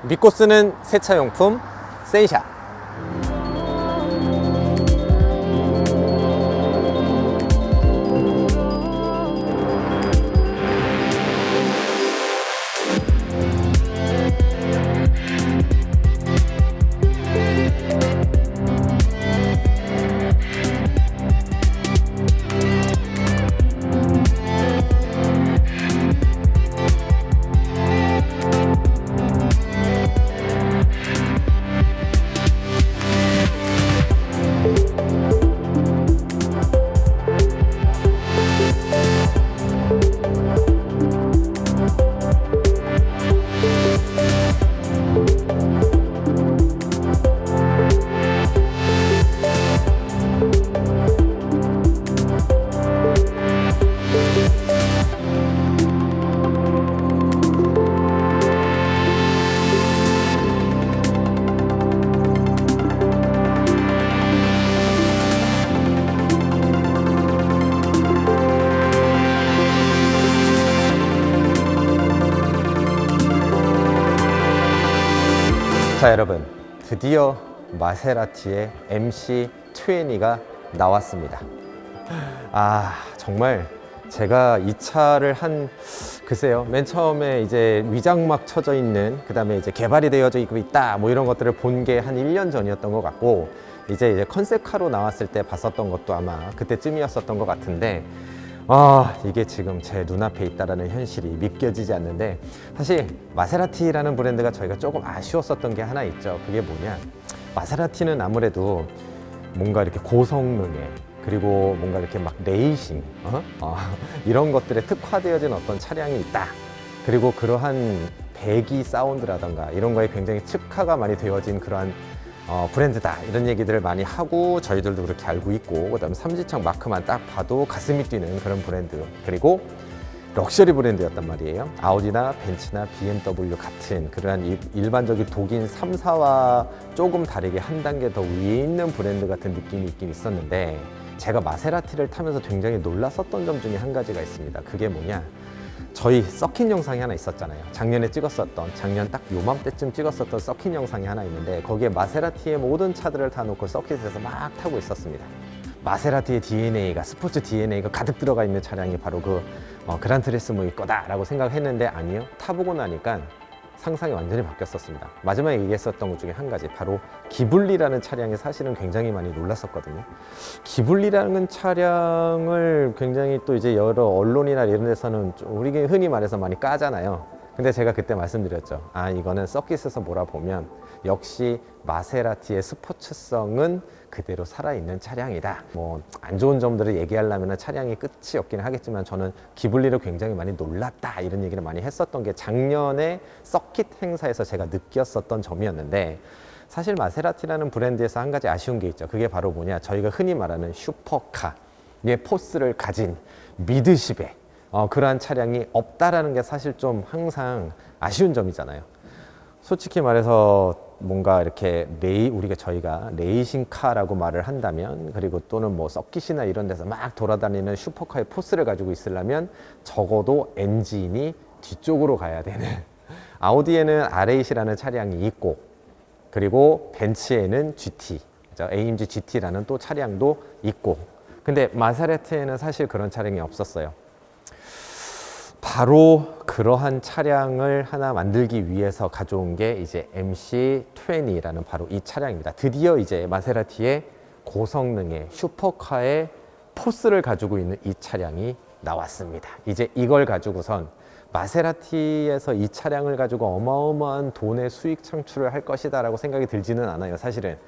믿고 쓰는 세차용품 센샷. 자, 여러분, 드디어 마세라티의 MC20가 나왔습니다. 정말 제가 이 차를 글쎄요, 맨 처음에 이제 위장막 쳐져 있는, 그 다음에 이제 개발이 되어져 있다, 뭐 이런 것들을 본 게 한 1년 전이었던 것 같고, 이제 컨셉카로 나왔을 때 봤었던 것도 아마 그때쯤이었었던 것 같은데, 이게 지금 제 눈앞에 있다라는 현실이 믿겨지지 않는데, 사실 마세라티라는 브랜드가 저희가 조금 아쉬웠었던 게 하나 있죠. 그게 뭐냐, 마세라티는 아무래도 뭔가 이렇게 고성능에, 그리고 뭔가 이렇게 막 레이싱 이런 것들에 특화되어진 어떤 차량이 있다, 그리고 그러한 배기 사운드라던가 이런 거에 굉장히 특화가 많이 되어진 그러한 브랜드다, 이런 얘기들을 많이 하고 저희들도 그렇게 알고 있고, 그 다음에 삼지창 마크만 딱 봐도 가슴이 뛰는 그런 브랜드, 그리고 럭셔리 브랜드였단 말이에요. 아우디나 벤츠나 BMW 같은 그러한 일반적인 독일 3사와 조금 다르게 한 단계 더 위에 있는 브랜드 같은 느낌이 있긴 있었는데, 제가 마세라티를 타면서 굉장히 놀랐었던 점 중에 한 가지가 있습니다. 그게 뭐냐, 저희 서킷 영상이 하나 있었잖아요. 작년 딱 요맘때쯤 찍었었던 서킷 영상이 하나 있는데, 거기에 마세라티의 모든 차들을 다 놓고 서킷에서 막 타고 있었습니다. 마세라티의 DNA가, 스포츠 DNA가 가득 들어가 있는 차량이 바로 그란트리스모일 거다라고 생각했는데, 아니요, 타보고 나니까 상상이 완전히 바뀌었었습니다. 마지막에 얘기했었던 것 중에 한 가지, 바로 기블리라는 차량이 사실은 굉장히 많이 놀랐었거든요. 기블리라는 차량을 굉장히 또 이제 여러 언론이나 이런 데서는 우리 흔히 말해서 많이 까잖아요. 근데 제가 그때 말씀드렸죠. 이거는 서킷에서 몰아보면 역시 마세라티의 스포츠성은 그대로 살아있는 차량이다. 뭐 안 좋은 점들을 얘기하려면 차량이 끝이 없긴 하겠지만, 저는 기블리를 굉장히 많이 놀랐다, 이런 얘기를 많이 했었던 게 작년에 서킷 행사에서 제가 느꼈었던 점이었는데, 사실 마세라티라는 브랜드에서 한 가지 아쉬운 게 있죠. 그게 바로 뭐냐, 저희가 흔히 말하는 슈퍼카의 포스를 가진 미드십의 그러한 차량이 없다라는 게 사실 좀 항상 아쉬운 점이잖아요. 솔직히 말해서 뭔가 이렇게 저희가 레이싱카라고 말을 한다면, 그리고 또는 뭐 서킷이나 이런 데서 막 돌아다니는 슈퍼카의 포스를 가지고 있으려면 적어도 엔진이 뒤쪽으로 가야 되는 아우디에는 R8이라는 차량이 있고, 그리고 벤츠에는 GT, AMG GT라는 또 차량도 있고, 근데 마세라티에는 사실 그런 차량이 없었어요. 바로 그러한 차량을 하나 만들기 위해서 가져온 게 이제 MC20라는 바로 이 차량입니다. 드디어 이제 마세라티의 고성능의 슈퍼카의 포스를 가지고 있는 이 차량이 나왔습니다. 이제 이걸 가지고선 마세라티에서 이 차량을 가지고 어마어마한 돈의 수익 창출을 할 것이다 라고 생각이 들지는 않아요. 사실은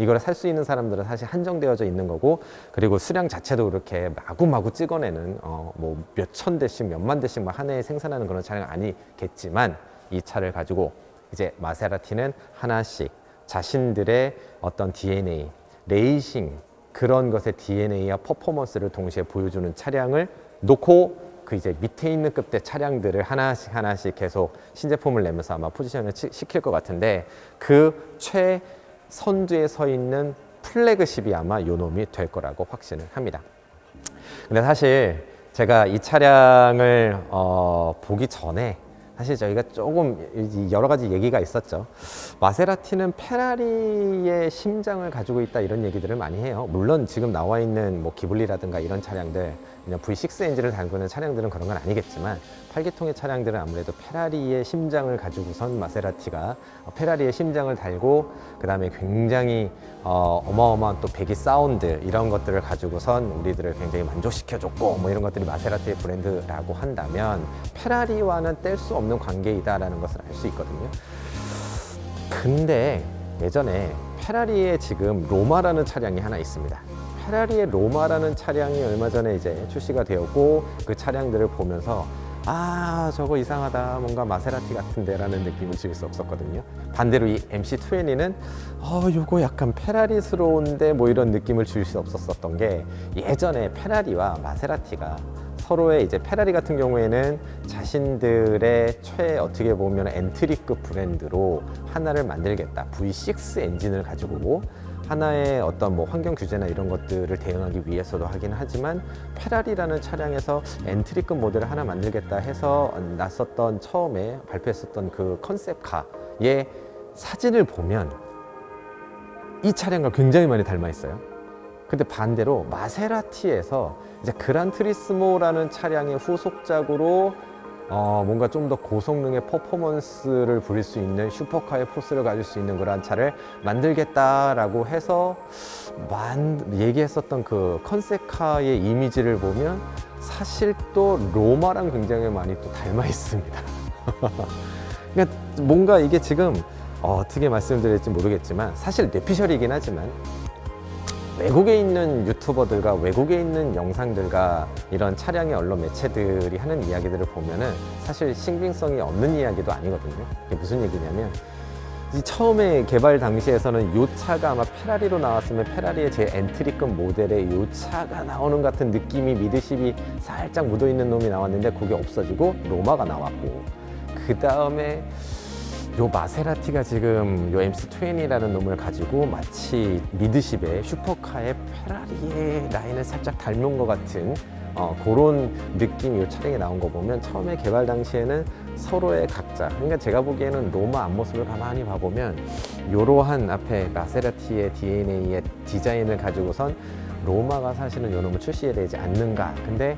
이걸 살 수 있는 사람들은 사실 한정되어져 있는 거고, 그리고 수량 자체도 그렇게 마구마구 찍어내는 뭐 몇천 대씩 몇만 대씩 막 한 해에 생산하는 그런 차량은 아니겠지만, 이 차를 가지고 이제 마세라티는 하나씩 자신들의 어떤 DNA, 레이싱 그런 것의 DNA와 퍼포먼스를 동시에 보여주는 차량을 놓고, 그 이제 밑에 있는 급대 차량들을 하나씩 계속 신제품을 내면서 아마 포지션을 시킬 것 같은데, 그 최선두에 서 있는 플래그십이 아마 요 놈이 될 거라고 확신을 합니다. 근데 사실 제가 이 차량을 보기 전에 사실 저희가 조금 여러 가지 얘기가 있었죠. 마세라티는 페라리의 심장을 가지고 있다 이런 얘기들을 많이 해요. 물론 지금 나와 있는 뭐 기블리라든가 이런 차량들, 그냥 V6 엔진을 달고 있는 차량들은 그런 건 아니겠지만 8기통의 차량들은 아무래도 페라리의 심장을 가지고선 마세라티가 페라리의 심장을 달고 그 다음에 굉장히 어마어마한 또 배기 사운드 이런 것들을 가지고선 우리들을 굉장히 만족시켜줬고 뭐 이런 것들이 마세라티의 브랜드라고 한다면 페라리와는 뗄 수 없는 관계이다라는 것을 알 수 있거든요. 근데 예전에 페라리의 지금 로마라는 차량이 하나 있습니다. 페라리의 로마라는 차량이 얼마 전에 이제 출시가 되었고 그 차량들을 보면서 아 저거 이상하다 뭔가 마세라티 같은데 라는 느낌을 줄 수 없었거든요. 반대로 이 MC20는 요거 약간 페라리스러운데 뭐 이런 느낌을 줄 수 없었던 게 예전에 페라리와 마세라티가 서로의 이제 페라리 같은 경우에는 자신들의 어떻게 보면 엔트리급 브랜드로 하나를 만들겠다. V6 엔진을 가지고 하나의 어떤 뭐 환경 규제나 이런 것들을 대응하기 위해서도 하긴 하지만 페라리라는 차량에서 엔트리급 모델을 하나 만들겠다 해서 났었던 처음에 발표했었던 그 컨셉카의 사진을 보면 이 차량과 굉장히 많이 닮아 있어요. 근데 반대로 마세라티에서 이제 그란트리스모라는 차량의 후속작으로 뭔가 좀 더 고성능의 퍼포먼스를 부릴 수 있는 슈퍼카의 포스를 가질 수 있는 그런 차를 만들겠다라고 해서 얘기했었던 그 컨셉카의 이미지를 보면 사실 또 로마랑 굉장히 많이 또 닮아 있습니다. 그러니까 뭔가 이게 지금 어떻게 말씀드릴지 모르겠지만 사실 뇌피셜이긴 하지만 외국에 있는 유튜버들과 외국에 있는 영상들과 이런 차량의 언론 매체들이 하는 이야기들을 보면은 사실 신빙성이 없는 이야기도 아니거든요. 이게 무슨 얘기냐면 처음에 개발 당시에서는 이 차가 아마 페라리로 나왔으면 페라리의 제 엔트리급 모델의 이 차가 나오는 것 같은 느낌이 미드십이 살짝 묻어있는 놈이 나왔는데 그게 없어지고 로마가 나왔고 그 다음에 요 마세라티가 지금 요 MC20라는 놈을 가지고 마치 미드십의 슈퍼카의 페라리의 라인을 살짝 닮은 것 같은 그런 느낌이 요 차량에 나온 거 보면 처음에 개발 당시에는 서로의 각자, 그러니까 제가 보기에는 로마 앞모습을 가만히 봐보면 요러한 앞에 마세라티의 DNA의 디자인을 가지고선 로마가 사실은 요 놈을 출시해야 되지 않는가. 근데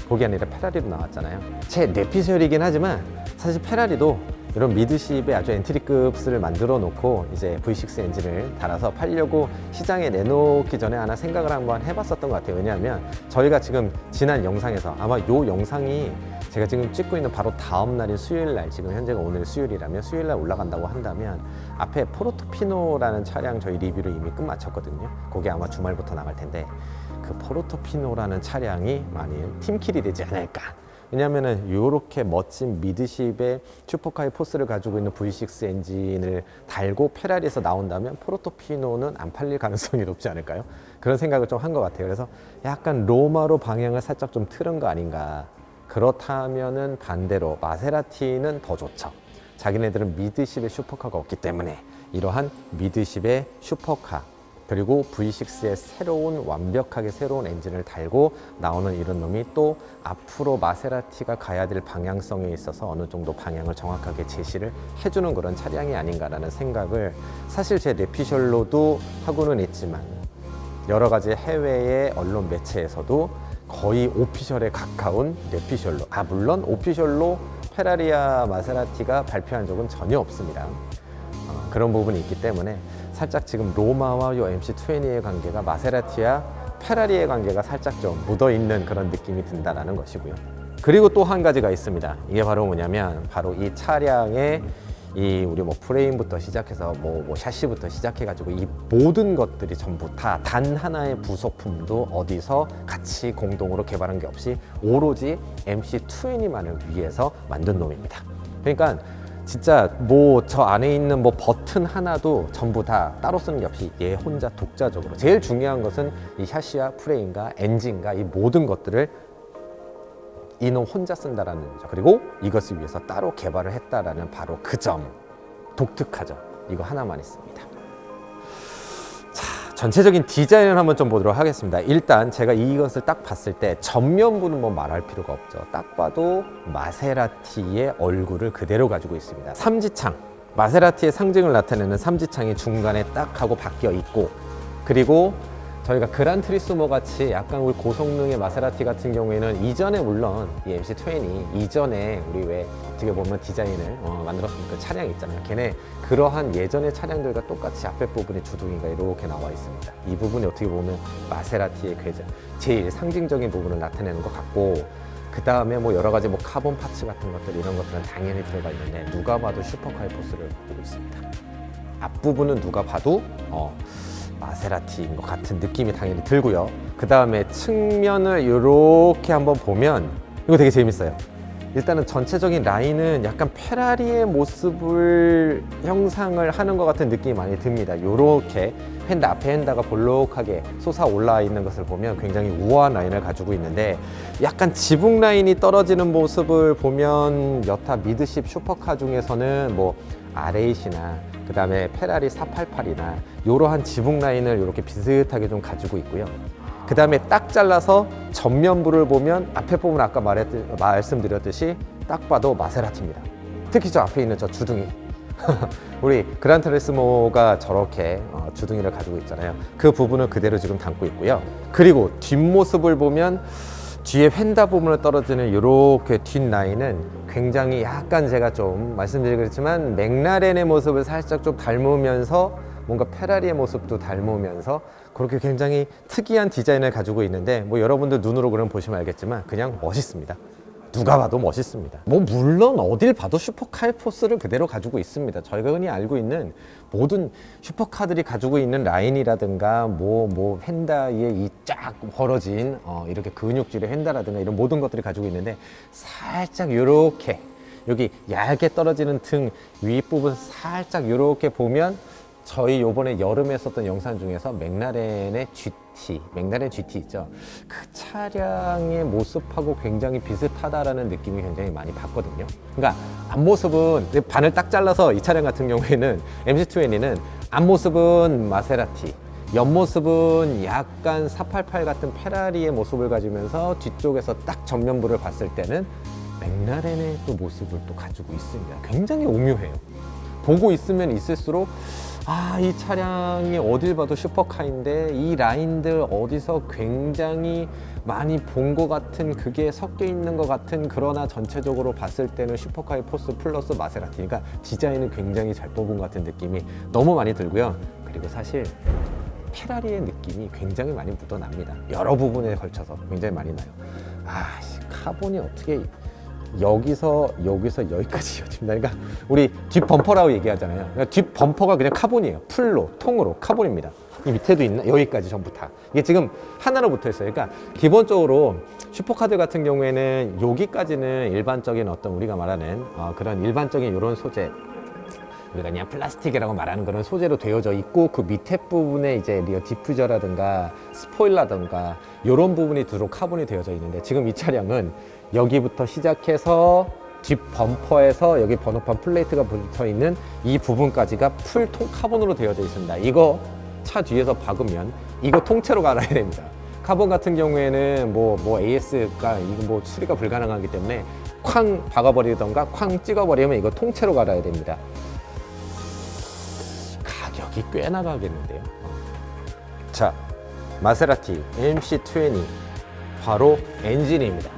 그게 아니라 페라리로 나왔잖아요. 제 뇌피셜이긴 하지만 사실 페라리도 이런 미드십의 아주 엔트리급을 만들어 놓고 이제 V6 엔진을 달아서 팔려고 시장에 내놓기 전에 하나 생각을 한번 해봤었던 것 같아요. 왜냐하면 저희가 지금 지난 영상에서 아마 요 영상이 제가 지금 찍고 있는 바로 다음 날인 수요일 날, 지금 현재가 오늘 수요일이라면 수요일 날 올라간다고 한다면 앞에 포르토피노라는 차량 저희 리뷰를 이미 끝마쳤거든요. 그게 아마 주말부터 나갈 텐데 그 포르토피노라는 차량이 만일 팀킬이 되지 않을까. 왜냐면은 이렇게 멋진 미드십의 슈퍼카의 포스를 가지고 있는 V6 엔진을 달고 페라리에서 나온다면 포르토피노는 안 팔릴 가능성이 높지 않을까요? 그런 생각을 좀 한 것 같아요. 그래서 약간 로마로 방향을 살짝 좀 틀은 거 아닌가. 그렇다면은 반대로 마세라티는 더 좋죠. 자기네들은 미드십의 슈퍼카가 없기 때문에 이러한 미드십의 슈퍼카 그리고 V6의 완벽하게 새로운 엔진을 달고 나오는 이런 놈이 또 앞으로 마세라티가 가야 될 방향성에 있어서 어느 정도 방향을 정확하게 제시를 해주는 그런 차량이 아닌가라는 생각을 사실 제 뇌피셜로도 하고는 있지만 여러 가지 해외의 언론 매체에서도 거의 오피셜에 가까운 뇌피셜로 물론 오피셜로 페라리와 마세라티가 발표한 적은 전혀 없습니다. 그런 부분이 있기 때문에 살짝 지금 로마와 요 MC20의 관계가 마세라티와 페라리의 관계가 살짝 좀 묻어있는 그런 느낌이 든다는 것이고요. 그리고 또 한 가지가 있습니다. 이게 바로 뭐냐면 바로 이 차량의 우리 뭐 프레임부터 시작해서 뭐 샤시부터 시작해가지고 이 모든 것들이 전부 다 단 하나의 부속품도 어디서 같이 공동으로 개발한 게 없이 오로지 MC20만을 위해서 만든 놈입니다. 그러니까 진짜 뭐 저 안에 있는 뭐 버튼 하나도 전부 다 따로 쓰는 게 없이 얘 혼자 독자적으로 제일 중요한 것은 이 샤시와 프레임과 엔진과 이 모든 것들을 이놈 혼자 쓴다라는 거죠. 그리고 이것을 위해서 따로 개발을 했다라는 바로 그 점 독특하죠. 이거 하나만 있습니다. 자, 전체적인 디자인을 한번 좀 보도록 하겠습니다. 일단 제가 이것을 딱 봤을 때 전면부는 뭐 말할 필요가 없죠. 딱 봐도 마세라티의 얼굴을 그대로 가지고 있습니다. 삼지창, 마세라티의 상징을 나타내는 삼지창이 중간에 딱 하고 바뀌어 있고, 그리고 저희가 그란트리스모 같이 약간 우리 고성능의 마세라티 같은 경우에는 이전에 물론 이 MC20 이전에 우리 왜 어떻게 보면 디자인을 만들었던 그 차량이 있잖아요. 걔네 그러한 예전의 차량들과 똑같이 앞에 부분에 주둥이가 이렇게 나와 있습니다. 이 부분이 어떻게 보면 마세라티의 제일 상징적인 부분을 나타내는 것 같고, 그 다음에 뭐 여러 가지 뭐 카본 파츠 같은 것들 이런 것들은 당연히 들어가 있는데 누가 봐도 슈퍼카의 포스를 보고 있습니다. 앞부분은 누가 봐도 마세라티인 것 같은 느낌이 당연히 들고요. 그 다음에 측면을 이렇게 한번 보면 이거 되게 재밌어요. 일단은 전체적인 라인은 약간 페라리의 모습을 형상을 하는 것 같은 느낌이 많이 듭니다. 이렇게 휀다, 앞에 휀다가 볼록하게 솟아 올라와 있는 것을 보면 굉장히 우아한 라인을 가지고 있는데, 약간 지붕 라인이 떨어지는 모습을 보면 여타 미드십 슈퍼카 중에서는 뭐 R8이나 그 다음에 페라리 488이나 이러한 지붕 라인을 이렇게 비슷하게 좀 가지고 있고요. 그 다음에 딱 잘라서 전면부를 보면 앞에 부분 아까 말씀드렸듯이 딱 봐도 마세라티입니다. 특히 저 앞에 있는 저 주둥이 우리 그란트리스모가 저렇게 주둥이를 가지고 있잖아요. 그 부분을 그대로 지금 담고 있고요. 그리고 뒷모습을 보면 뒤에 휀다 부분을 떨어지는 이렇게 뒷라인은 굉장히 약간 제가 좀 말씀드리겠지만 맥라렌의 모습을 살짝 좀 닮으면서 뭔가 페라리의 모습도 닮으면서 그렇게 굉장히 특이한 디자인을 가지고 있는데, 뭐 여러분들 눈으로 그럼 보시면 알겠지만 그냥 멋있습니다. 누가 봐도 멋있습니다. 뭐 물론 어딜 봐도 슈퍼카의 포스를 그대로 가지고 있습니다. 저희가 흔히 알고 있는 모든 슈퍼카들이 가지고 있는 라인이라든가 뭐 휀다의 이 쫙 벌어진 이렇게 근육질의 휀다라든가 이런 모든 것들이 가지고 있는데, 살짝 이렇게 여기 얇게 떨어지는 등 윗부분 살짝 이렇게 보면 저희 요번에 여름에 했었던 영상 중에서 맥라렌 GT 있죠. 그 차량의 모습하고 굉장히 비슷하다라는 느낌이 굉장히 많이 받거든요. 그러니까 앞모습은 반을 딱 잘라서 이 차량 같은 경우에는 MC20는 앞모습은 마세라티, 옆모습은 약간 488 같은 페라리의 모습을 가지면서 뒤쪽에서 딱 전면부를 봤을 때는 맥라렌의 또 모습을 또 가지고 있습니다. 굉장히 오묘해요. 보고 있으면 있을수록 이 차량이 어딜 봐도 슈퍼카인데 이 라인들 어디서 굉장히 많이 본 것 같은, 그게 섞여 있는 것 같은, 그러나 전체적으로 봤을 때는 슈퍼카의 포스 플러스 마세라티니까 디자인은 굉장히 잘 뽑은 것 같은 느낌이 너무 많이 들고요. 그리고 사실 페라리의 느낌이 굉장히 많이 묻어납니다. 여러 부분에 걸쳐서 굉장히 많이 나요. 카본이 어떻게 여기서 여기까지 이어집니다. 그러니까 우리 뒷 범퍼라고 얘기하잖아요. 그러니까 뒷 범퍼가 그냥 카본이에요. 풀로, 통으로 카본입니다. 이 밑에도 있나? 여기까지 전부 다. 이게 지금 하나로 붙어 있어요. 그러니까 기본적으로 슈퍼카들 같은 경우에는 여기까지는 일반적인 어떤 우리가 말하는 그런 일반적인 이런 소재, 우리가 그냥 플라스틱이라고 말하는 그런 소재로 되어져 있고, 그 밑에 부분에 이제 리어 디퓨저라든가 스포일러라든가 이런 부분이 주로 카본이 되어져 있는데, 지금 이 차량은 여기부터 시작해서 뒷 범퍼에서 여기 번호판 플레이트가 붙어 있는 이 부분까지가 풀통 카본으로 되어져 있습니다. 이거 차 뒤에서 박으면 이거 통째로 갈아야 됩니다. 카본 같은 경우에는 뭐 AS가 이거 뭐 수리가 불가능하기 때문에 쾅 박아버리던가 쾅 찍어버리면 이거 통째로 갈아야 됩니다. 가격이 꽤 나가겠는데요. 자, 마세라티 MC20 바로 엔진입니다.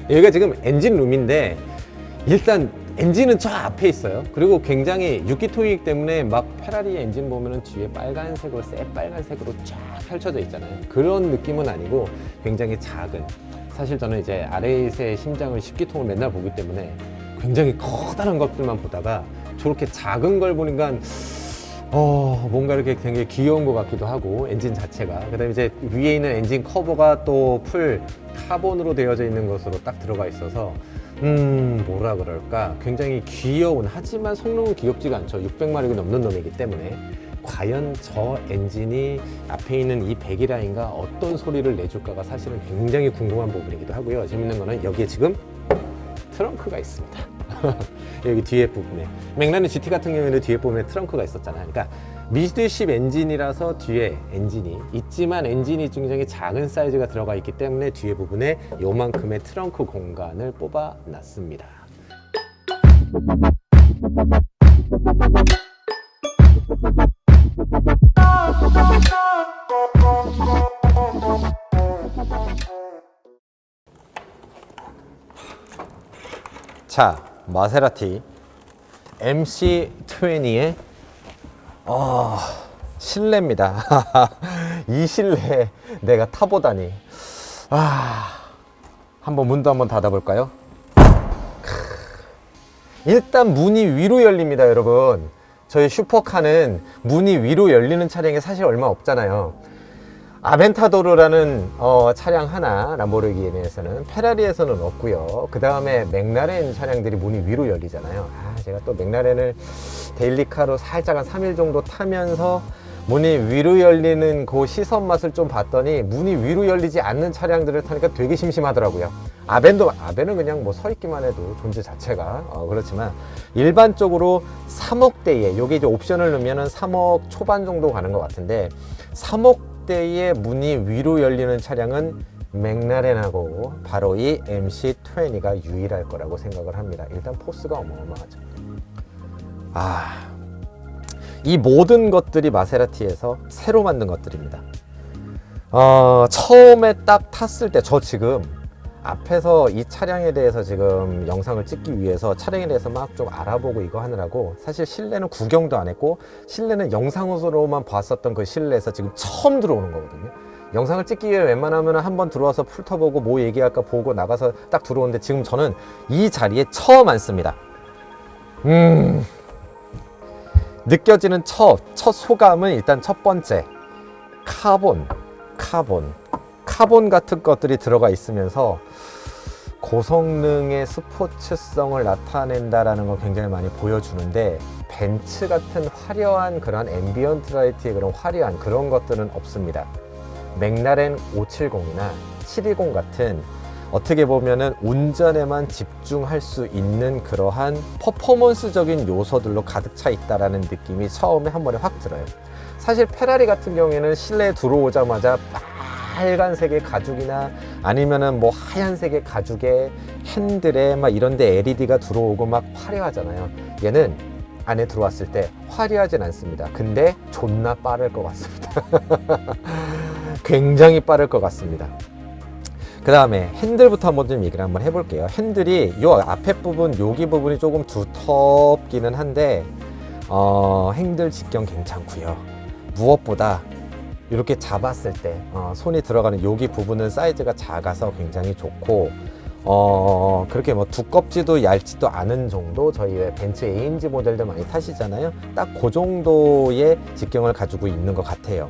여기가 지금 엔진 룸인데, 일단 엔진은 저 앞에 있어요. 그리고 굉장히 6기 통이기 때문에 막 페라리 엔진 보면은 뒤에 빨간색으로, 새빨간색으로 쫙 펼쳐져 있잖아요. 그런 느낌은 아니고 굉장히 작은, 사실 저는 이제 R8의 심장을 10기 통을 맨날 보기 때문에 굉장히 커다란 것들만 보다가 저렇게 작은 걸 보니까 뭔가 이렇게 굉장히 귀여운 것 같기도 하고, 엔진 자체가. 그 다음에 이제 위에 있는 엔진 커버가 또 풀 카본으로 되어져 있는 것으로 딱 들어가 있어서, 뭐라 그럴까. 굉장히 귀여운, 하지만 성능은 귀엽지가 않죠. 600마력이 넘는 놈이기 때문에. 과연 저 엔진이 앞에 있는 이 배기라인과 어떤 소리를 내줄까가 사실은 굉장히 궁금한 부분이기도 하고요. 재밌는 거는 여기에 지금 트렁크가 있습니다. 여기 뒤에 부분에 맥라렌 GT 같은 경우에는 뒤에 부분에 트렁크가 있었잖아요. 그러니까 미드십 엔진이라서 뒤에 엔진이 있지만 엔진이 굉장히 작은 사이즈가 들어가 있기 때문에 뒤에 부분에 요만큼의 트렁크 공간을 뽑아 놨습니다. 자, 마세라티 MC20의 실내입니다. 이 실내에 내가 타보다니. 한번 문도 한번 닫아볼까요? 일단 문이 위로 열립니다, 여러분. 저희 슈퍼카는 문이 위로 열리는 차량이 사실 얼마 없잖아요. 아벤타도르라는 차량 하나, 람보르기니에서는, 페라리에서는 없고요. 그 다음에 맥라렌 차량들이 문이 위로 열리잖아요. 제가 또 맥라렌을 데일리카로 살짝 한 3일 정도 타면서 문이 위로 열리는 그 시선 맛을 좀 봤더니 문이 위로 열리지 않는 차량들을 타니까 되게 심심하더라고요. 아벤은 그냥 뭐 서 있기만 해도 존재 자체가 그렇지만 일반적으로 3억대에, 요게 이제 옵션을 넣으면은 3억 초반 정도 가는 것 같은데, 3억대의 문이 위로 열리는 차량은 맥라렌하고 바로 이 MC20가 유일할 거라고 생각을 합니다. 일단 포스가 어마어마하죠. 이 모든 것들이 마세라티에서 새로 만든 것들입니다. 처음에 딱 탔을 때, 저 지금 앞에서 이 차량에 대해서 지금 영상을 찍기 위해서 차량에 대해서 막 좀 알아보고 이거 하느라고, 사실 실내는 구경도 안 했고 실내는 영상으로만 봤었던 그 실내에서 지금 처음 들어오는 거거든요. 영상을 찍기 위해 웬만하면 한번 들어와서 훑어보고 뭐 얘기할까 보고 나가서 딱 들어오는데, 지금 저는 이 자리에 처음 앉습니다. 느껴지는 첫 소감은 일단 첫 번째, 카본 같은 것들이 들어가 있으면서 고성능의 스포츠성을 나타낸다라는 걸 굉장히 많이 보여주는데, 벤츠 같은 화려한 그런 앰비언트 라이트의 그런 화려한 그런 것들은 없습니다. 맥라렌 570이나 720 같은 어떻게 보면은 운전에만 집중할 수 있는 그러한 퍼포먼스적인 요소들로 가득 차 있다라는 느낌이 처음에 한 번에 확 들어요. 사실 페라리 같은 경우에는 실내에 들어오자마자 빨간색의 가죽이나 아니면은 뭐 하얀색의 가죽에 핸들에 막 이런데 LED가 들어오고 막 화려하잖아요. 얘는 안에 들어왔을 때 화려하진 않습니다. 근데 존나 빠를 것 같습니다. 굉장히 빠를 것 같습니다. 그 다음에 핸들부터 한번 좀 얘기를 한번 해볼게요. 핸들이 요 앞에 부분, 여기 부분이 조금 두텁기는 한데 핸들 직경 괜찮고요. 무엇보다 이렇게 잡았을 때 손이 들어가는 여기 부분은 사이즈가 작아서 굉장히 좋고, 그렇게 뭐 두껍지도 얇지도 않은 정도, 저희 왜 벤츠 AMG 모델들 많이 타시잖아요. 딱 그 정도의 직경을 가지고 있는 것 같아요.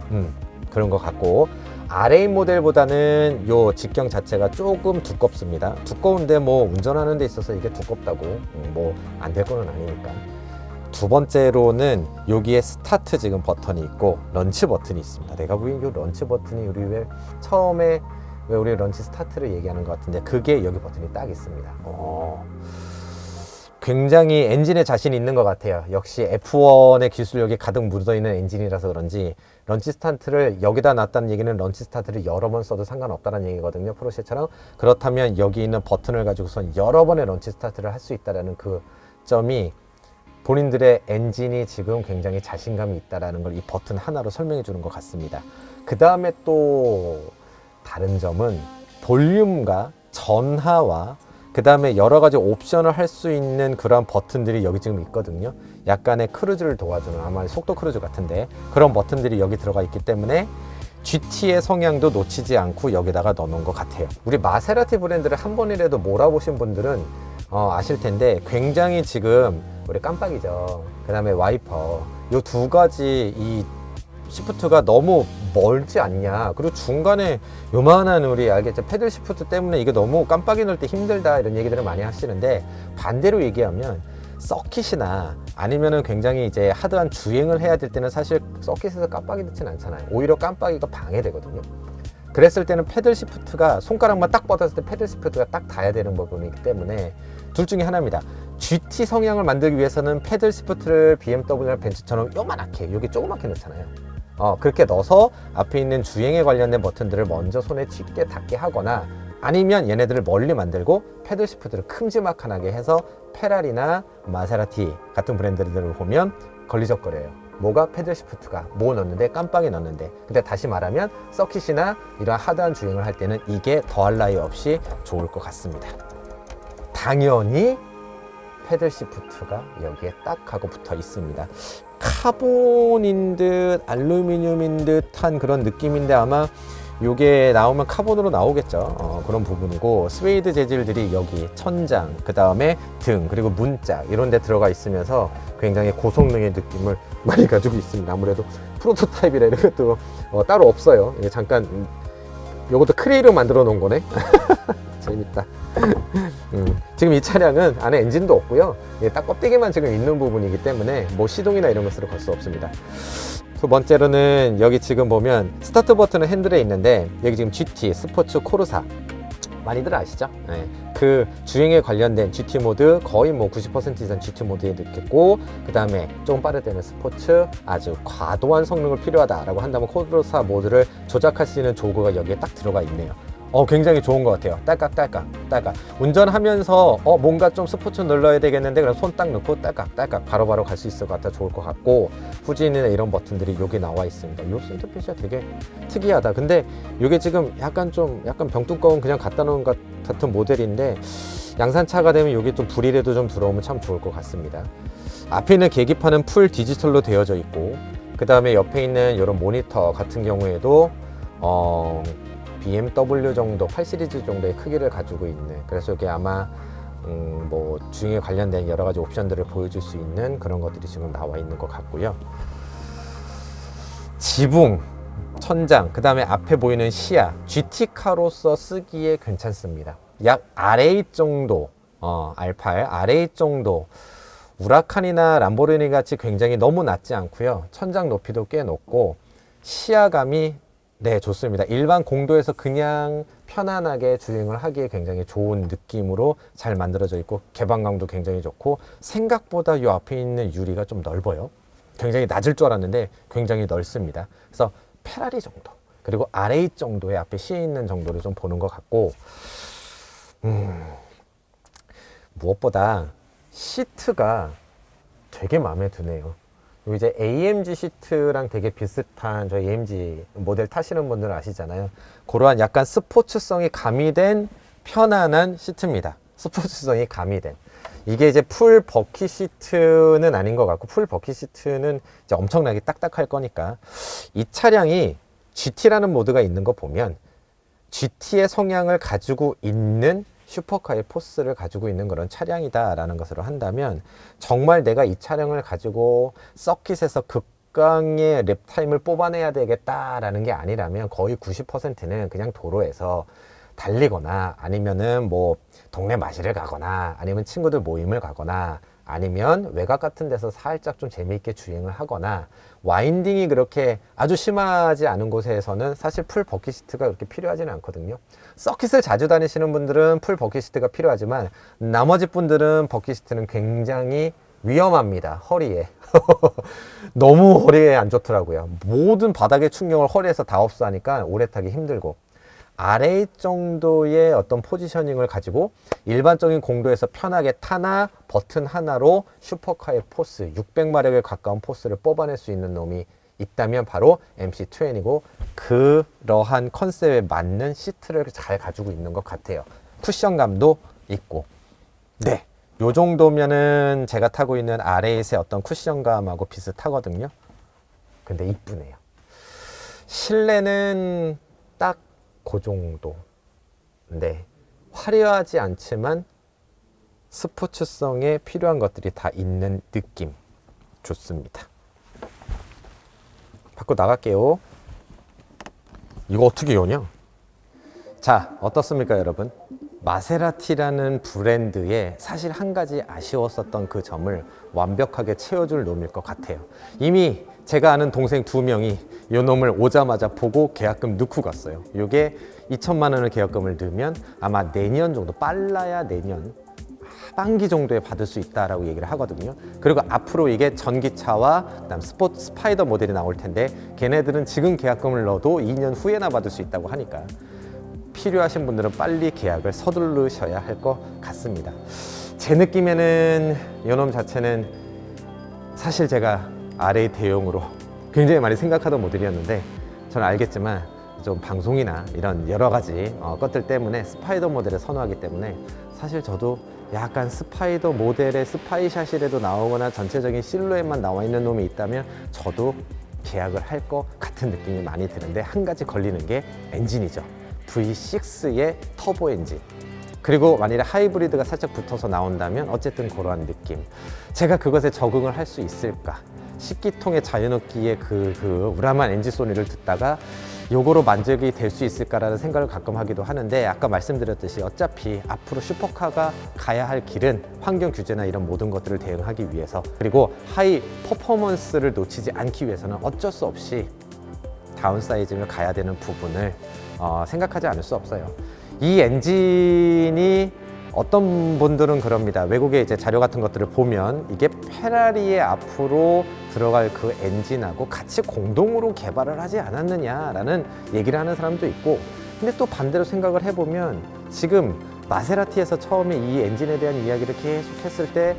그런 것 같고, RA 모델보다는 요 직경 자체가 조금 두껍습니다. 두꺼운데 뭐 운전하는 데 있어서 이게 두껍다고 뭐 안 될 거는 아니니까. 두 번째로는 여기에 스타트 지금 버튼이 있고 런치 버튼이 있습니다. 내가 보기엔 이 런치 버튼이 우리 왜 처음에 왜 우리 런치 스타트를 얘기하는 것 같은데, 그게 여기 버튼이 딱 있습니다. 굉장히 엔진에 자신이 있는 것 같아요. 역시 F1의 기술력이 가득 묻어있는 엔진이라서 그런지 런치 스타트를 여기다 놨다는 얘기는 런치 스타트를 여러 번 써도 상관없다는 얘기거든요. 포르쉐처럼. 그렇다면 여기 있는 버튼을 가지고선 여러 번의 런치 스타트를 할 수 있다는 그 점이 본인들의 엔진이 지금 굉장히 자신감이 있다는 걸 이 버튼 하나로 설명해 주는 것 같습니다. 그 다음에 또 다른 점은 볼륨과 전하와 그 다음에 여러 가지 옵션을 할 수 있는 그런 버튼들이 여기 지금 있거든요. 약간의 크루즈를 도와주는, 아마 속도 크루즈 같은데 그런 버튼들이 여기 들어가 있기 때문에 GT의 성향도 놓치지 않고 여기다가 넣어놓은 것 같아요. 우리 마세라티 브랜드를 한 번이라도 몰아보신 분들은 아실 텐데, 굉장히 지금 우리 깜빡이죠. 그 다음에 와이퍼, 요 두 가지 이 시프트가 너무 멀지 않냐, 그리고 중간에 요만한 우리 알겠죠, 패들 시프트 때문에 이게 너무 깜빡이 넣을 때 힘들다 이런 얘기들을 많이 하시는데, 반대로 얘기하면 서킷이나 아니면은 굉장히 이제 하드한 주행을 해야 될 때는 사실 서킷에서 깜빡이 넣진 않잖아요. 오히려 깜빡이가 방해되거든요. 그랬을 때는 패들 시프트가 손가락만 딱 뻗었을 때 패들 시프트가 딱 닿아야 되는 부분이기 때문에 둘 중에 하나입니다. GT 성향을 만들기 위해서는 패들 시프트를 BMW나 벤츠처럼 요만하게 여기 조그맣게 넣잖아요. 그렇게 넣어서 앞에 있는 주행에 관련된 버튼들을 먼저 손에 쥐게 닿게 하거나, 아니면 얘네들을 멀리 만들고 패들 시프트를 큼지막하게 해서 페라리나 마세라티 같은 브랜드들을 보면 걸리적거려요. 뭐가? 패들 시프트가 뭐 넣는데 깜빡이 넣는데. 근데 다시 말하면 서킷이나 이런 하드한 주행을 할 때는 이게 더할 나위 없이 좋을 것 같습니다. 당연히 패들 시프트가 여기에 딱 하고 붙어 있습니다. 카본인 듯 알루미늄인 듯한 그런 느낌인데 아마 요게 나오면 카본으로 나오겠죠. 그런 부분이고, 스웨이드 재질들이 여기 천장, 그 다음에 등, 그리고 문짝 이런 데 들어가 있으면서 굉장히 고성능의 느낌을 많이 가지고 있습니다. 아무래도 프로토타입이라 이런 것도 따로 없어요. 이게 잠깐 요것도 크레이로 만들어 놓은 거네. 재밌다. 지금 이 차량은 안에 엔진도 없고요. 딱 껍데기만 지금 있는 부분이기 때문에 뭐 시동이나 이런 것으로 걸 수 없습니다. 두 번째로는 여기 지금 보면 스타트 버튼은 핸들에 있는데, 여기 지금 GT, 스포츠, 코르사 많이들 아시죠? 네. 그 주행에 관련된 GT 모드 거의 뭐 90% 이상 GT 모드에 넣겠고, 그 다음에 조금 빠를 때는 스포츠, 아주 과도한 성능을 필요하다라고 한다면 코르사 모드를 조작할 수 있는 조그가 여기에 딱 들어가 있네요. 굉장히 좋은 것 같아요. 딸깍. 운전하면서 뭔가 좀 스포츠 눌러야 되겠는데, 그럼 손 딱 넣고 딸깍 바로바로 갈 수 있을 것 같아 좋을 것 같고, 후진이나 이런 버튼들이 여기 나와 있습니다. 이 인터페이스가 되게 특이하다. 근데 이게 지금 약간 병뚜껑은 그냥 갖다 놓은 것 같은 모델인데, 양산차가 되면 여기 좀 불이라도 좀 들어오면 참 좋을 것 같습니다. 앞에 있는 계기판은 풀 디지털로 되어져 있고, 그 다음에 옆에 있는 이런 모니터 같은 경우에도 BMW 정도, 8 시리즈 정도의 크기를 가지고 있는, 그래서 이게 아마 뭐 주행에 관련된 여러 가지 옵션들을 보여줄 수 있는 그런 것들이 지금 나와 있는 것 같고요. 지붕, 천장, 그 다음에 앞에 보이는 시야, GT카로서 쓰기에 괜찮습니다. 약 R8 정도, R8, R8 정도, 우라칸이나 람보르니 같이 굉장히 너무 낮지 않고요. 천장 높이도 꽤 높고, 시야감이 좋습니다. 일반 공도에서 그냥 편안하게 주행을 하기에 굉장히 좋은 느낌으로 잘 만들어져 있고, 개방감도 굉장히 좋고, 생각보다 이 앞에 있는 유리가 좀 넓어요. 굉장히 낮을 줄 알았는데 굉장히 넓습니다. 그래서 페라리 정도, 그리고 R8 정도의 앞에 시에 있는 정도를 좀 보는 것 같고, 무엇보다 시트가 되게 마음에 드네요. 이제 AMG 시트랑 되게 비슷한, 저 AMG 모델 타시는 분들은 아시잖아요. 그러한 약간 스포츠성이 가미된 편안한 시트입니다. 스포츠성이 가미된. 이게 이제 풀 버킷 시트는 아닌 것 같고, 풀 버킷 시트는 이제 엄청나게 딱딱할 거니까. 이 차량이 GT라는 모드가 있는 거 보면 GT의 성향을 가지고 있는 슈퍼카의 포스를 가지고 있는 그런 차량이다라는 것으로 한다면, 정말 내가 이 차량을 가지고 서킷에서 극강의 랩타임을 뽑아내야 되겠다라는 게 아니라면 거의 90%는 그냥 도로에서 달리거나, 아니면은 뭐 동네 마실을 가거나, 아니면 친구들 모임을 가거나, 아니면 외곽 같은 데서 살짝 좀 재미있게 주행을 하거나, 와인딩이 그렇게 아주 심하지 않은 곳에서는 사실 풀 버킷 시트가 그렇게 필요하지는 않거든요. 서킷을 자주 다니시는 분들은 풀 버킷 시트가 필요하지만, 나머지 분들은 버킷 시트는 굉장히 위험합니다. 허리에. 너무 허리에 안 좋더라고요. 모든 바닥의 충격을 허리에서 다 흡수하니까 오래 타기 힘들고, R8 정도의 어떤 포지셔닝을 가지고 일반적인 공도에서 편하게 타나 버튼 하나로 슈퍼카의 포스, 600마력에 가까운 포스를 뽑아낼 수 있는 놈이 있다면 바로 MC20이고, 그러한 컨셉에 맞는 시트를 잘 가지고 있는 것 같아요. 쿠션감도 있고. 요 정도면은 제가 타고 있는 R8의 어떤 쿠션감하고 비슷하거든요. 근데 이쁘네요. 실내는 딱 그 정도. 화려하지 않지만 스포츠성에 필요한 것들이 다 있는 느낌. 좋습니다. 밖으로 나갈게요. 이거 어떻게 여냐? 자, 어떻습니까, 여러분? 마세라티라는 브랜드에 사실 한 가지 아쉬웠었던 그 점을 완벽하게 채워줄 놈일 것 같아요. 이미 제가 아는 동생 2명이 이 놈을 오자마자 보고 계약금 넣고 갔어요. 이게 2천만 원을 계약금을 넣으면 아마 내년 정도, 빨라야 내년 하반기 정도에 받을 수 있다라고 얘기를 하거든요. 그리고 앞으로 이게 전기차와 그다음 스포츠 스파이더 모델이 나올 텐데 걔네들은 지금 계약금을 넣어도 2년 후에나 받을 수 있다고 하니까 필요하신 분들은 빨리 계약을 서두르셔야 할 것 같습니다. 제 느낌에는 이놈 자체는 사실 제가 RA 대용으로 굉장히 많이 생각하던 모델이었는데 저는 알겠지만 좀 방송이나 이런 여러 가지 것들 때문에 스파이더 모델을 선호하기 때문에 사실 저도 약간 스파이더 모델의 스파이샷이라도 나오거나 전체적인 실루엣만 나와 있는 놈이 있다면 저도 계약을 할 것 같은 느낌이 많이 드는데 한 가지 걸리는 게 엔진이죠. V6의 터보 엔진. 그리고 만일에 하이브리드가 살짝 붙어서 나온다면 어쨌든 그러한 느낌. 제가 그것에 적응을 할 수 있을까? 10기통의 자연흡기의 그 우람한 엔진 소리를 듣다가 요거로 만족이 될 수 있을까라는 생각을 가끔 하기도 하는데 아까 말씀드렸듯이 어차피 앞으로 슈퍼카가 가야 할 길은 환경 규제나 이런 모든 것들을 대응하기 위해서 그리고 하이 퍼포먼스를 놓치지 않기 위해서는 어쩔 수 없이 다운사이징을 가야 되는 부분을 생각하지 않을 수 없어요. 이 엔진이 어떤 분들은 그럽니다. 외국의 이제 자료 같은 것들을 보면 이게 페라리의 앞으로 들어갈 그 엔진하고 같이 공동으로 개발을 하지 않았느냐라는 얘기를 하는 사람도 있고, 근데 또 반대로 생각을 해보면 지금 마세라티에서 처음에 이 엔진에 대한 이야기를 계속 했을 때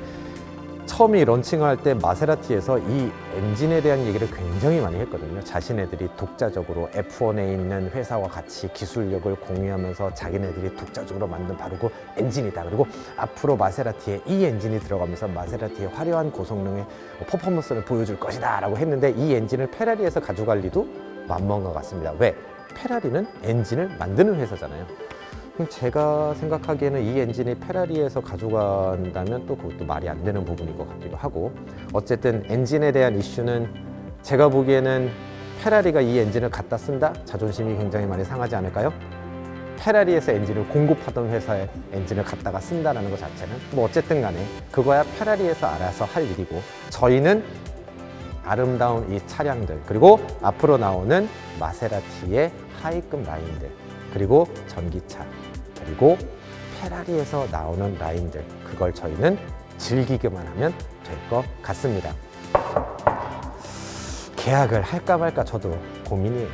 처음에 런칭할 때 마세라티에서 이 엔진에 대한 얘기를 굉장히 많이 했거든요. 자신네들이 독자적으로 F1에 있는 회사와 같이 기술력을 공유하면서 자기네들이 독자적으로 만든 바로 그 엔진이다. 그리고 앞으로 마세라티에 이 엔진이 들어가면서 마세라티의 화려한 고성능의 퍼포먼스를 보여줄 것이다 라고 했는데 이 엔진을 페라리에서 가져갈 리도 만무한 것 같습니다. 왜? 페라리는 엔진을 만드는 회사잖아요. 제가 생각하기에는 이 엔진이 페라리에서 가져간다면 또 그것도 말이 안 되는 부분인 것 같기도 하고, 어쨌든 엔진에 대한 이슈는 제가 보기에는 페라리가 이 엔진을 갖다 쓴다? 자존심이 굉장히 많이 상하지 않을까요? 페라리에서 엔진을 공급하던 회사의 엔진을 갖다가 쓴다는 것 자체는 뭐 어쨌든 간에 그거야 페라리에서 알아서 할 일이고, 저희는 아름다운 이 차량들 그리고 앞으로 나오는 마세라티의 하이급 라인들 그리고 전기차 그리고 페라리에서 나오는 라인들, 그걸 저희는 즐기기만 하면 될 것 같습니다. 계약을 할까 말까 저도 고민이에요.